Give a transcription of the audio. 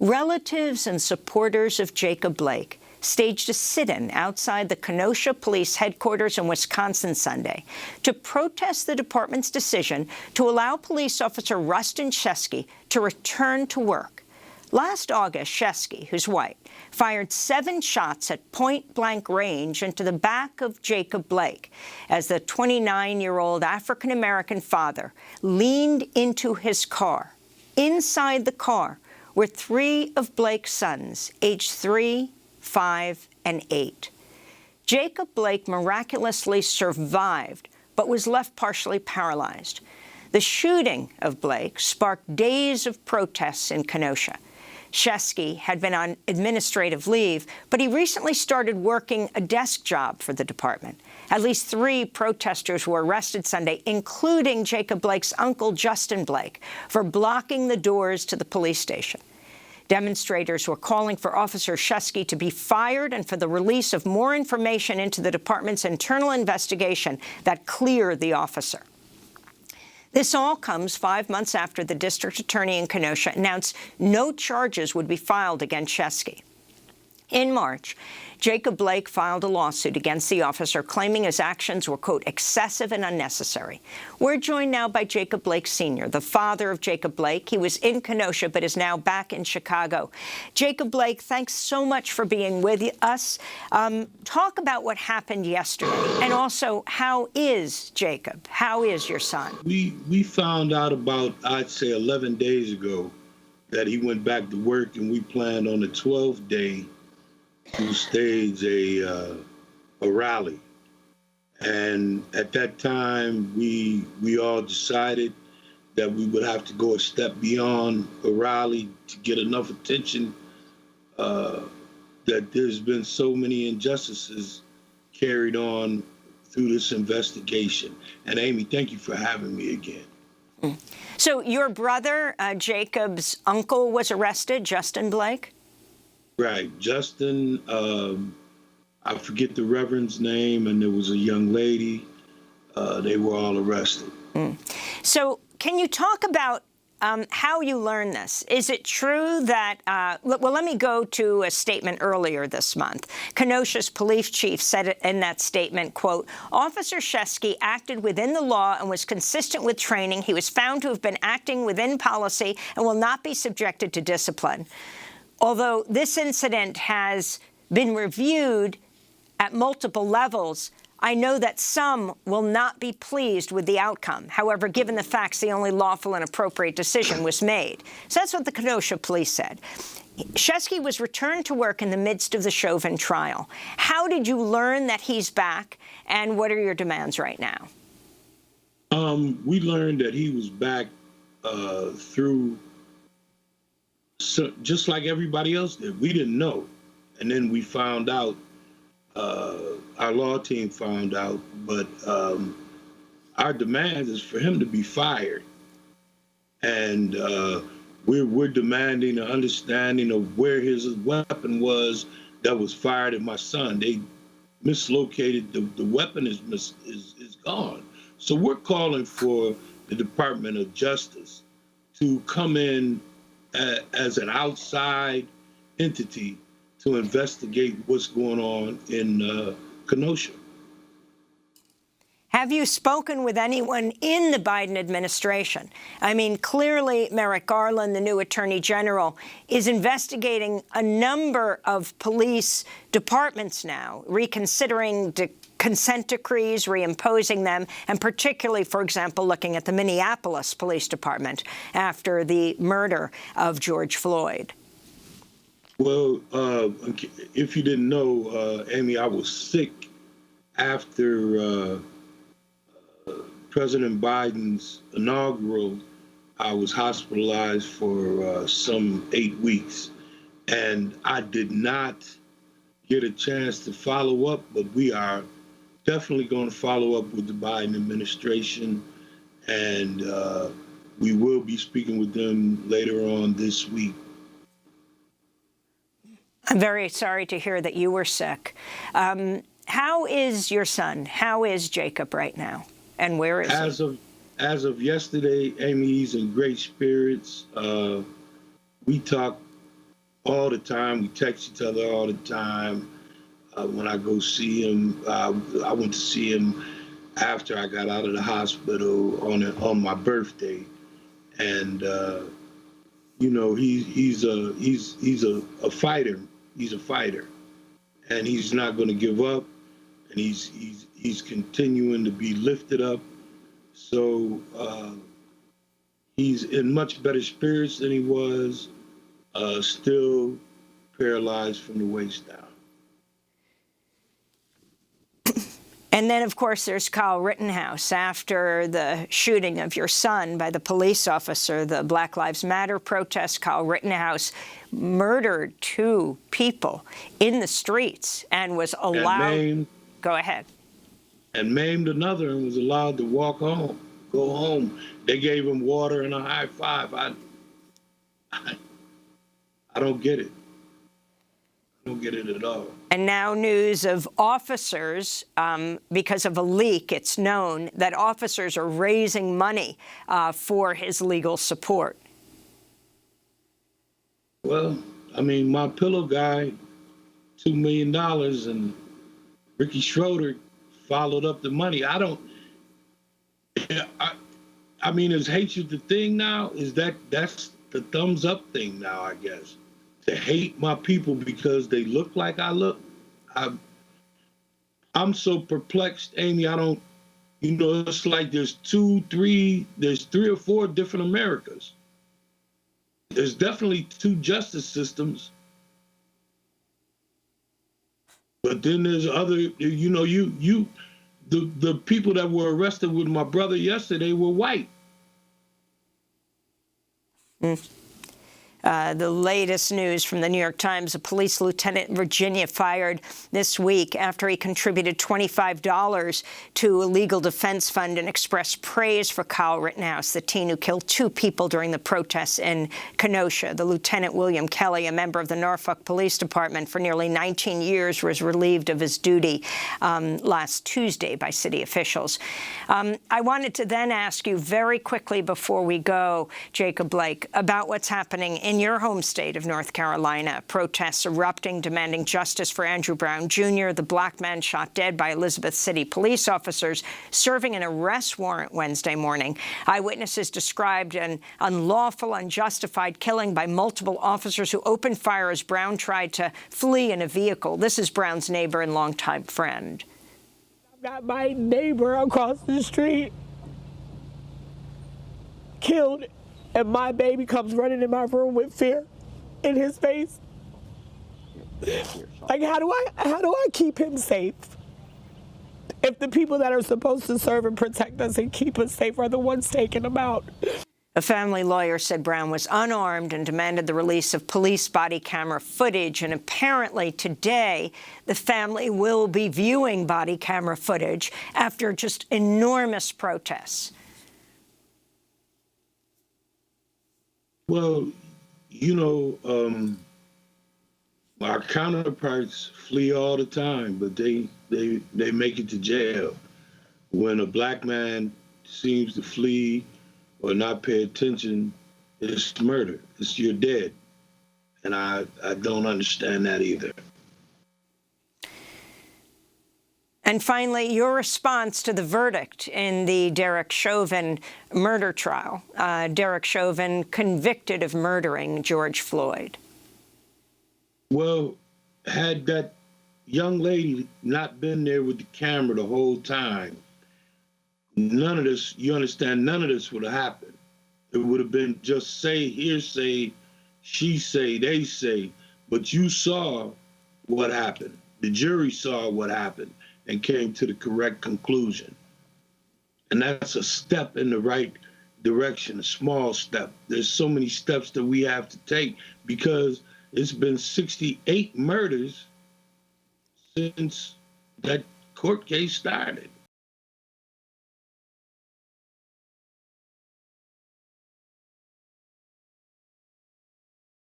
Relatives and supporters of Jacob Blake staged a sit-in outside the Kenosha police headquarters in Wisconsin Sunday to protest the department's decision to allow police officer Rusten Sheskey to return to work. Last August, Sheskey, who's white, fired 7 shots at point-blank range into the back of Jacob Blake as the 29-year-old African-American father leaned into his car. Inside the car were 3 of Blake's sons, aged 3, 5, and 8. Jacob Blake miraculously survived, but was left partially paralyzed. The shooting of Blake sparked days of protests in Kenosha. Sheskey had been on administrative leave, but he recently started working a desk job for the department. At least 3 protesters were arrested Sunday, including Jacob Blake's uncle, Rusten Blake, for blocking the doors to the police station. Demonstrators were calling for Officer Sheskey to be fired and for the release of more information into the department's internal investigation that cleared the officer. This all comes 5 months after the district attorney in Kenosha announced no charges would be filed against Sheskey. In March, Jacob Blake filed a lawsuit against the officer, claiming his actions were, quote, excessive and unnecessary. We're joined now by Jacob Blake Sr., the father of Jacob Blake. He was in Kenosha but is now back in Chicago. Jacob Blake, thanks so much for being with us. Talk about what happened yesterday, and also, how is Jacob? How is your son? We found out about, I'd say, 11 days ago that he went back to work, and we planned on the 12th day to stage a rally. And at that time, we all decided that we would have to go a step beyond a rally to get enough attention, that there's been so many injustices carried on through this investigation. And Amy, thank you for having me again. So your brother, Jacob's uncle, was arrested, Rusten Blake? Right. Justin, I forget the reverend's name, and there was a young lady. They were all arrested. So can you talk about how you learned this? Is it true that, well, let me go to a statement earlier this month. Kenosha's police chief said in that statement, quote, Officer Sheskey acted within the law and was consistent with training. He was found to have been acting within policy and will not be subjected to discipline. Although this incident has been reviewed at multiple levels, I know that some will not be pleased with the outcome. However, given the facts, the only lawful and appropriate decision was made. So that's what the Kenosha police said. Sheskey was returned to work in the midst of the Chauvin trial. How did you learn that he's back, and what are your demands right now? We learned that he was back through, just like everybody else did. We didn't know. And then we found out, our law team found out, but our demand is for him to be fired. And we're demanding an understanding of where his weapon was that was fired at my son. They mislocated, the weapon is gone. So we're calling for the Department of Justice to come in as an outside entity to investigate what's going on in Kenosha. Have you spoken with anyone in the Biden administration? I mean, clearly Merrick Garland, the new Attorney General, is investigating a number of police departments now, reconsidering consent decrees, reimposing them, and particularly, for example, looking at the Minneapolis Police Department after the murder of George Floyd. Well, if you didn't know, Amy, I was sick after President Biden's inaugural. I was hospitalized for some 8 weeks, and I did not get a chance to follow up, but we are definitely going to follow up with the Biden administration, and we will be speaking with them later on this week. I'm very sorry to hear that you were sick. How is your son? How is Jacob right now? And where is he? As of yesterday, Amy, he's in great spirits. We talk all the time. We text each other all the time. When I go see him, I went to see him after I got out of the hospital on my birthday, and you know, he's a fighter. He's a fighter, and he's not going to give up, and he's continuing to be lifted up. So he's in much better spirits than he was. Still paralyzed from the waist down. And then, of course, there's Kyle Rittenhouse. After the shooting of your son by the police officer, the Black Lives Matter protest, Kyle Rittenhouse murdered 2 people in the streets and was allowed... Go ahead. And maimed another and was allowed to go home. They gave him water and a high five. I don't get it. I don't get it at all. And now news of officers, because of a leak, it's known that officers are raising money for his legal support. Well, I mean, my pillow guy, $2 million, and Ricky Schroeder followed up the money. I mean, is hatred the thing now? That's the thumbs up thing now, I guess. To hate my people because they look like I look. I'm so perplexed, Amy. I don't, you know, it's like there's 3 or 4 different Americas. There's definitely 2 justice systems. But then there's other, you know, the people that were arrested with my brother yesterday were white. The latest news from the New York Times, a police lieutenant in Virginia fired this week after he contributed $25 to a legal defense fund and expressed praise for Kyle Rittenhouse, the teen who killed 2 people during the protests in Kenosha. The Lieutenant William Kelly, a member of the Norfolk Police Department for nearly 19 years, was relieved of his duty last Tuesday by city officials. I wanted to then ask you very quickly before we go, Jacob Blake, about what's happening in your home state of North Carolina. Protests erupting, demanding justice for Andrew Brown Jr., the black man shot dead by Elizabeth City police officers serving an arrest warrant Wednesday morning. Eyewitnesses described an unlawful, unjustified killing by multiple officers who opened fire as Brown tried to flee in a vehicle. This is Brown's neighbor and longtime friend. I've got my neighbor across the street killed, and my baby comes running in my room with fear in his face. Like, how do I keep him safe if the people that are supposed to serve and protect us and keep us safe are the ones taking him out? A family lawyer said Brown was unarmed and demanded the release of police body camera footage. And apparently today, the family will be viewing body camera footage after just enormous protests. Well, you know, our counterparts flee all the time, but they make it to jail. When a black man seems to flee or not pay attention, it's murder. You're dead. And I don't understand that either. And finally, your response to the verdict in the Derek Chauvin murder trial. Derek Chauvin convicted of murdering George Floyd. Well, had that young lady not been there with the camera the whole time, none of this, you understand, none of this would have happened. It would have been just say, hearsay, she say, they say, but you saw what happened. The jury saw what happened and came to the correct conclusion. And that's a step in the right direction, a small step. There's so many steps that we have to take because it's been 68 murders since that court case started.